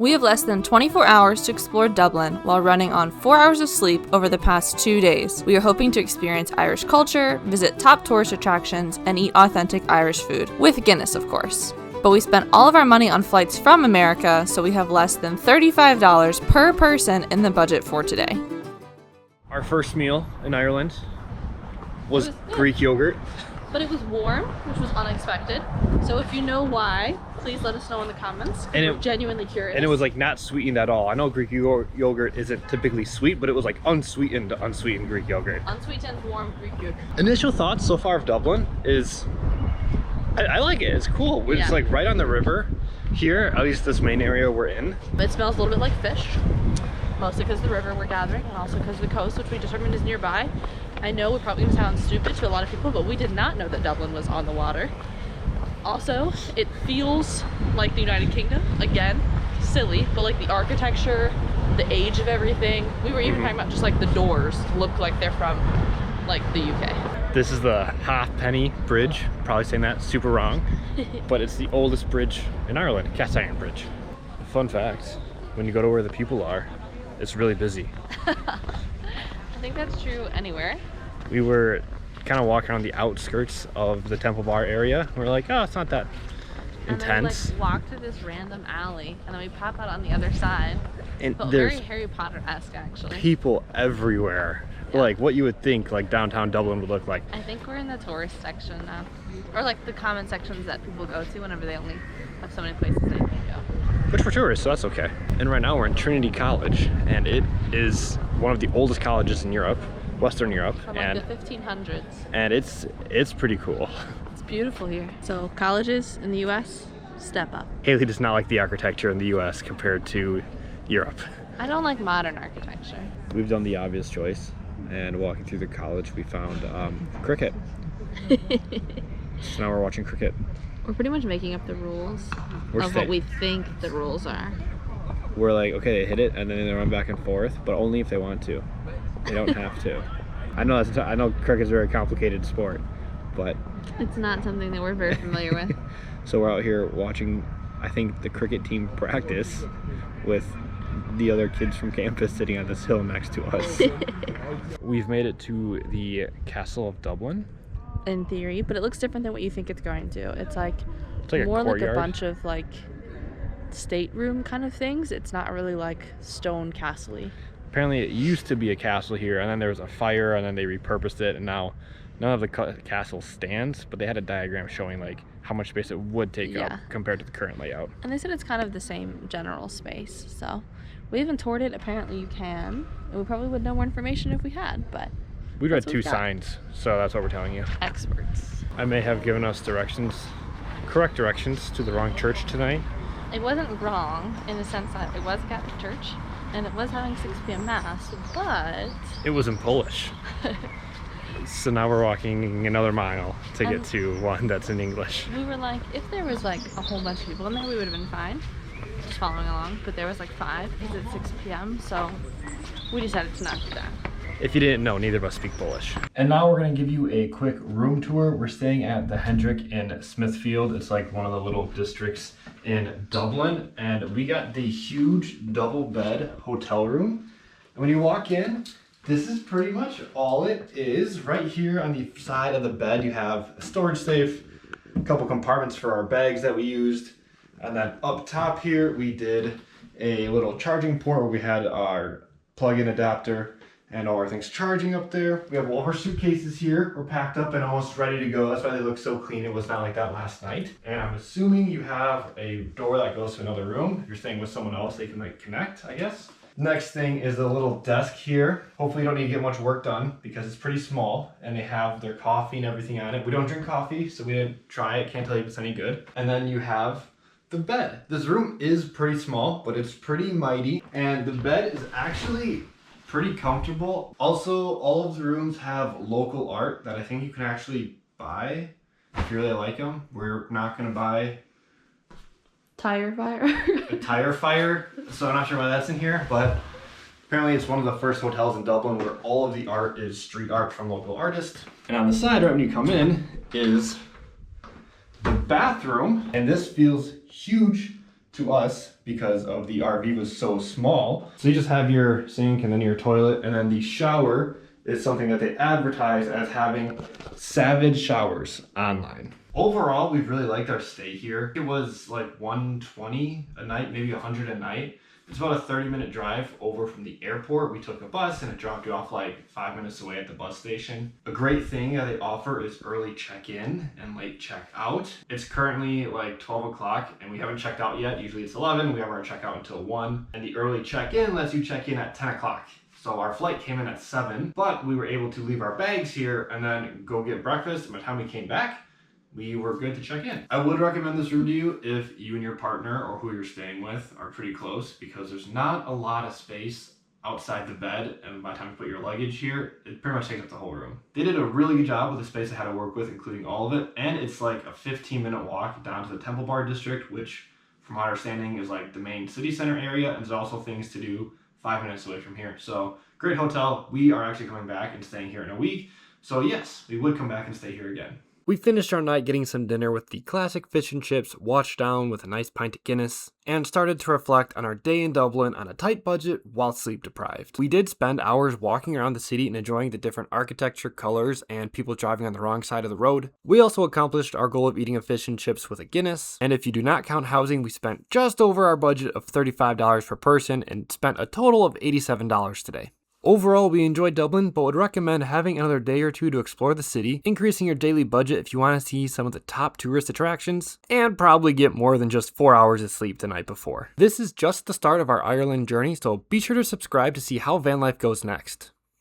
We have less than 24 hours to explore Dublin while running on 4 hours of sleep over the past 2 days. We are hoping to experience Irish culture, visit top tourist attractions, and eat authentic Irish food, with Guinness of course. But we spent all of our money on flights from America, so we have less than $35 per person in the budget for today. Our first meal in Ireland was Greek yogurt. But it was warm, which was unexpected. So if you know why, please let us know in the comments. And we're genuinely curious. And it was like not sweetened at all. I know Greek yogurt isn't typically sweet, but it was like unsweetened Greek yogurt. Unsweetened, warm Greek yogurt. Initial thoughts so far of Dublin is, I like it. It's cool. We're just like right on the river here, at least this main area we're in. It smells a little bit like fish, mostly because of the river we're gathering, and also because of the coast, which we determined is nearby. I know we're probably going to sound stupid to a lot of people, but we did not know that Dublin was on the water. Also, it feels like the United Kingdom. Again, silly, but like the architecture, the age of everything. We were even talking about just like the doors look like they're from like the UK. This is the Halfpenny Bridge. Probably saying that super wrong, but it's the oldest bridge in Ireland, cast iron bridge. Fun fact, when you go to where the people are, it's really busy. I think that's true anywhere. We were kind of walking around the outskirts of the Temple Bar area. We're like, oh, it's not that intense. And then we like walk through this random alley, and then we pop out on the other side. And felt there's very Harry Potter-esque, actually. People everywhere. Yeah. Like what you would think like downtown Dublin would look like. I think we're in the tourist section now, or like the common sections that people go to whenever they only have so many places they can go. Which for tourists, so that's okay. And right now we're in Trinity College, and it is one of the oldest colleges in Europe, Western Europe. From like the 1500s. And it's pretty cool. It's beautiful here. So colleges in the US, step up. Haley does not like the architecture in the US compared to Europe. I don't like modern architecture. We've done the obvious choice, and walking through the college we found cricket. So now we're watching cricket. We're pretty much making up the rules of what we think the rules are. We're like, okay, they hit it and then they run back and forth, but only if they want to. They don't have to. I know cricket's a very complicated sport, but it's not something that we're very familiar with. So we're out here watching, I think, the cricket team practice with the other kids from campus sitting on this hill next to us. We've made it to the Castle of Dublin. In theory, but it looks different than what you think it's going to. It's like more like a bunch of like stateroom kind of things. It's not really like stone castle-y. Apparently it used to be a castle here, and then there was a fire, and then they repurposed it, and now none of the castle stands, but they had a diagram showing like how much space it would take up compared to the current layout. And they said it's kind of the same general space, so we haven't toured it. Apparently you can, and we probably would know more information if we had, but we read 2 signs, so that's what we're telling you. Experts. I may have given us correct directions to the wrong church tonight. It wasn't wrong in the sense that it was a Catholic church and it was having 6 p.m. mass, but it was in Polish. So now we're walking another mile to get to one that's in English. We were like, if there was like a whole bunch of people in there, we would have been fine, just following along. But there was like 5 because it's 6 p.m. So we decided to not do that. If you didn't know, neither of us speak Polish. And now we're going to give you a quick room tour. We're staying at the Hendrick in Smithfield. It's like one of the little districts in Dublin. And we got the huge double bed hotel room. And when you walk in, this is pretty much all it is. Right here on the side of the bed, you have a storage safe, a couple compartments for our bags that we used. And then up top here, we did a little charging port where we had our plug-in adapter and all our things charging up there. We have all of our suitcases here. We're packed up and almost ready to go. That's why they look so clean. It was not like that last night. And I'm assuming you have a door that goes to another room. If you're staying with someone else, they can like connect, I guess. Next thing is a little desk here. Hopefully you don't need to get much work done because it's pretty small and they have their coffee and everything on it. We don't drink coffee, so we didn't try it. Can't tell you if it's any good. And then you have the bed. This room is pretty small, but it's pretty mighty. And the bed is actually pretty comfortable. Also, all of the rooms have local art that I think you can actually buy if you really like them. We're not gonna buy Tire fire. A tire fire, so I'm not sure why that's in here, but apparently it's one of the first hotels in Dublin where all of the art is street art from local artists. And on the side right when you come in is the bathroom, and this feels huge to us because of the RV was so small. So you just have your sink and then your toilet, and then the shower is something that they advertise as having Savage showers online. Overall, we've really liked our stay here. It was like $120 a night, maybe $100 a night. It's about a 30-minute drive over from the airport. We took a bus and it dropped you off like 5 minutes away at the bus station. A great thing that they offer is early check-in and late check-out. It's currently like 12 o'clock and we haven't checked out yet. Usually it's 11. We have our checkout until 1. And the early check-in lets you check in at 10 o'clock. So our flight came in at 7, but we were able to leave our bags here and then go get breakfast. And by the time we came back, we were good to check in. I would recommend this room to you if you and your partner or who you're staying with are pretty close, because there's not a lot of space outside the bed, and by the time you put your luggage here, it pretty much takes up the whole room. They did a really good job with the space I had to work with, including all of it, and it's like a 15-minute walk down to the Temple Bar district, which from my understanding is like the main city center area, and there's also things to do 5 minutes away from here. So great hotel. We are actually coming back and staying here in a week. So yes, we would come back and stay here again. We finished our night getting some dinner with the classic fish and chips, washed down with a nice pint of Guinness, and started to reflect on our day in Dublin on a tight budget while sleep deprived. We did spend hours walking around the city and enjoying the different architecture, colors, and people driving on the wrong side of the road. We also accomplished our goal of eating a fish and chips with a Guinness, and if you do not count housing, we spent just over our budget of $35 per person and spent a total of $87 today. Overall, we enjoyed Dublin, but would recommend having another day or two to explore the city, increasing your daily budget if you want to see some of the top tourist attractions, and probably get more than just 4 hours of sleep the night before. This is just the start of our Ireland journey, so be sure to subscribe to see how van life goes next.